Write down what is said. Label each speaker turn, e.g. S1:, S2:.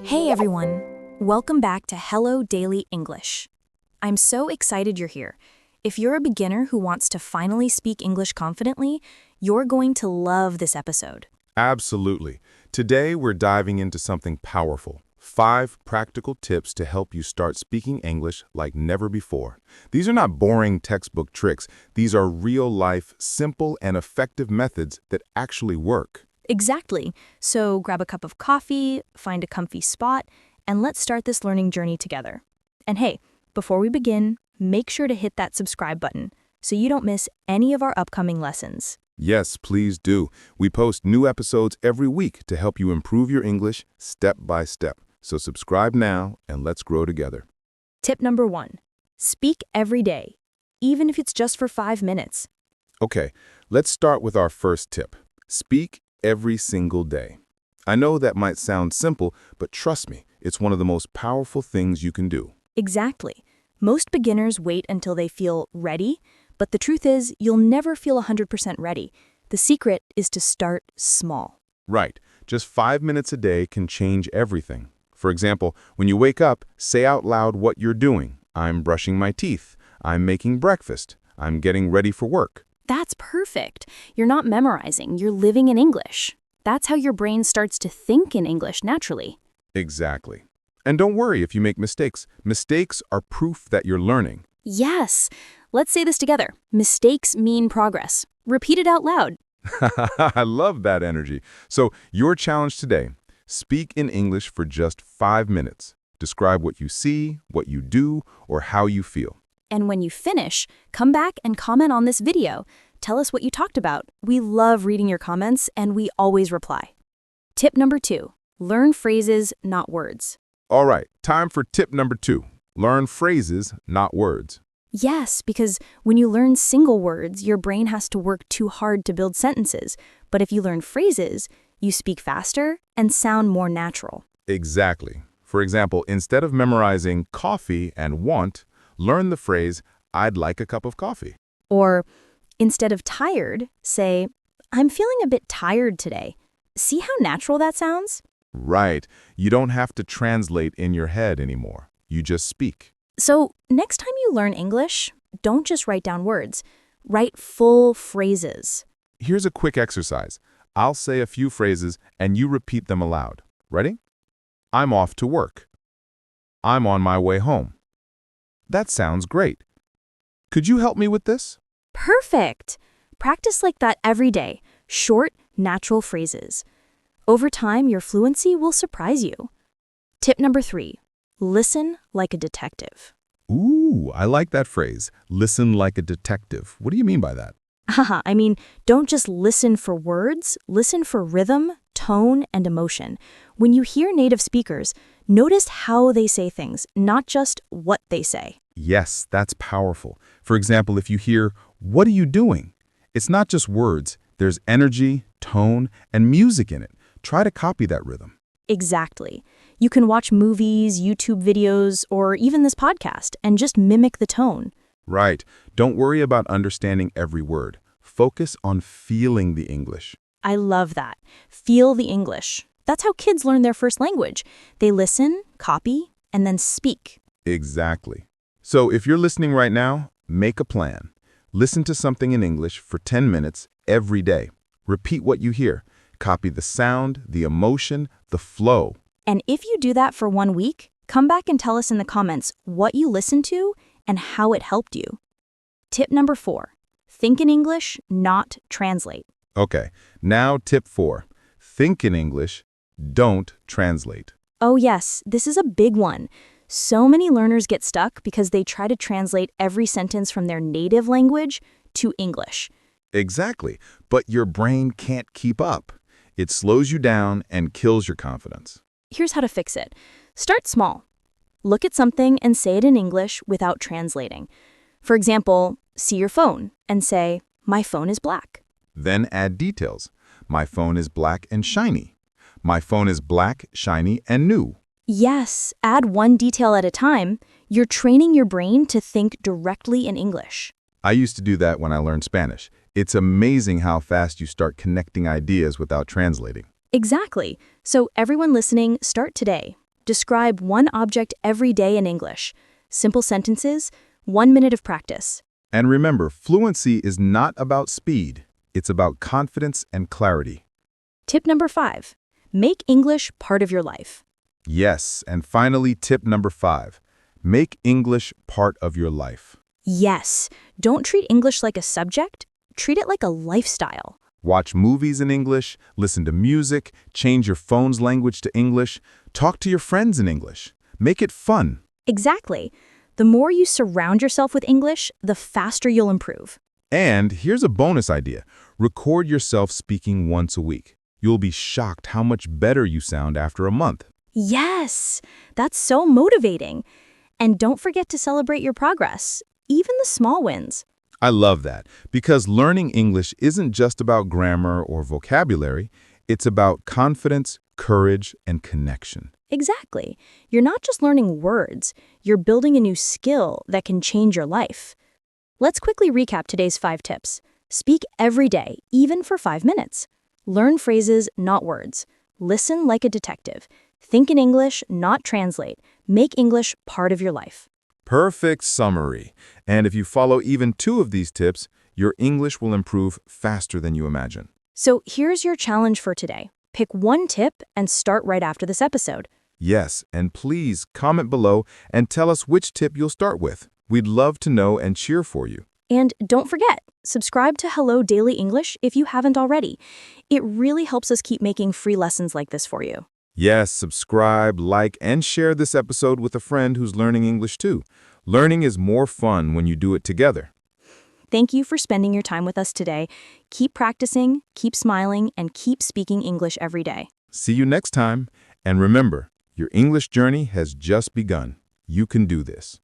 S1: Hey everyone, welcome back to Hello Daily English. I'm so excited you're here. If you're a beginner who wants to finally speak English confidently, you're going to love this episode.
S2: Absolutely. Today, we're diving into something powerful. 5 practical tips to help you start speaking English like never before. These are not boring textbook tricks. These are real-life, simple, and effective methods that actually work.
S1: Exactly. So grab a cup of coffee, find a comfy spot, and let's start this learning journey together. And hey, before we begin, make sure to hit that subscribe button so you don't miss any of our upcoming lessons.
S2: Yes, please do. We post new episodes every week to help you improve your English step by step. So subscribe now and let's grow together.
S1: Tip number 1. Speak every day, even if it's just for 5 minutes.
S2: Okay, let's start with our first tip. Speak every single day. I know that might sound simple, but trust me, it's one of the most powerful things you can do.
S1: Exactly. Most beginners wait until they feel ready, but the truth is you'll never feel 100% ready. The secret is to start small.
S2: Right. Just 5 minutes a day can change everything. For example, when you wake up, say out loud what you're doing. I'm brushing my teeth. I'm making breakfast. I'm getting ready for work.
S1: That's perfect. You're not memorizing, you're living in English. That's how your brain starts to think in English naturally.
S2: Exactly. And don't worry if you make mistakes. Mistakes are proof that you're learning.
S1: Yes. Let's say this together. Mistakes mean progress. Repeat it out loud.
S2: I love that energy. So, your challenge today, speak in English for just 5 minutes. Describe what you see, what you do, or how you feel.
S1: And when you finish, come back and comment on this video. Tell us what you talked about. We love reading your comments, and we always reply. Tip number 2. Learn phrases, not words.
S2: All right, time for tip number 2. Learn phrases, not words.
S1: Yes, because when you learn single words, your brain has to work too hard to build sentences. But if you learn phrases, you speak faster and sound more natural.
S2: Exactly. For example, instead of memorizing coffee and want, learn the phrase, I'd like a cup of coffee.
S1: Or instead of tired, say, I'm feeling a bit tired today. See how natural that sounds?
S2: Right. You don't have to translate in your head anymore. You just speak.
S1: So next time you learn English, don't just write down words. Write full phrases.
S2: Here's a quick exercise. I'll say a few phrases and you repeat them aloud. Ready? I'm off to work. I'm on my way home. That sounds great. Could you help me with this?
S1: Perfect! Practice like that every day. Short, natural phrases. Over time, your fluency will surprise you. Tip number 3. Listen like a detective.
S2: Ooh, I like that phrase. Listen like a detective. What do you mean by that?
S1: I mean, don't just listen for words, listen for rhythm, tone, and emotion. When you hear native speakers, notice how they say things, not just what they say.
S2: Yes, that's powerful. For example, if you hear, what are you doing? It's not just words. There's energy, tone, and music in it. Try to copy that rhythm.
S1: Exactly. You can watch movies, YouTube videos, or even this podcast and just mimic the tone.
S2: Right. Don't worry about understanding every word. Focus on feeling the English.
S1: I love that. Feel the English. That's how kids learn their first language. They listen, copy, and then speak.
S2: Exactly. So if you're listening right now, make a plan. Listen to something in English for 10 minutes every day. Repeat what you hear. Copy the sound, the emotion, the flow.
S1: And if you do that for 1 week, come back and tell us in the comments what you listened to and how it helped you. Tip number 4. Think in English, not translate.
S2: Okay, now tip 4. Think in English, don't translate.
S1: Oh yes, this is a big one. So many learners get stuck because they try to translate every sentence from their native language to English.
S2: Exactly, but your brain can't keep up. It slows you down and kills your confidence.
S1: Here's how to fix it. Start small. Look at something and say it in English without translating. For example, see your phone and say, my phone is black.
S2: Then add details. My phone is black and shiny. My phone is black, shiny, and new.
S1: Yes, add one detail at a time. You're training your brain to think directly in English.
S2: I used to do that when I learned Spanish. It's amazing how fast you start connecting ideas without translating.
S1: Exactly. So everyone listening, start today. Describe one object every day in English. Simple sentences, 1 minute of practice.
S2: And remember, fluency is not about speed. It's about confidence and clarity.
S1: Tip number 5. Make English part of your life.
S2: Yes, and finally, tip number 5. Make English part of your life.
S1: Yes, don't treat English like a subject. Treat it like a lifestyle.
S2: Watch movies in English, listen to music, change your phone's language to English, talk to your friends in English. Make it fun.
S1: Exactly. The more you surround yourself with English, the faster you'll improve.
S2: And here's a bonus idea. Record yourself speaking once a week. You'll be shocked how much better you sound after a month.
S1: Yes, that's so motivating. And don't forget to celebrate your progress, even the small wins.
S2: I love that, because learning English isn't just about grammar or vocabulary. It's about confidence, courage, and connection.
S1: Exactly. You're not just learning words, you're building a new skill that can change your life. Let's quickly recap today's 5 tips. Speak every day, even for 5 minutes. Learn phrases, not words. Listen like a detective. Think in English, not translate. Make English part of your life.
S2: Perfect summary. And if you follow even 2 of these tips, your English will improve faster than you imagine.
S1: So here's your challenge for today. Pick one tip and start right after this episode.
S2: Yes, and please comment below and tell us which tip you'll start with. We'd love to know and cheer for you.
S1: And don't forget, subscribe to Hello Daily English if you haven't already. It really helps us keep making free lessons like this for you.
S2: Yes, subscribe, like, and share this episode with a friend who's learning English too. Learning is more fun when you do it together.
S1: Thank you for spending your time with us today. Keep practicing, keep smiling, and keep speaking English every day.
S2: See you next time. And remember, your English journey has just begun. You can do this.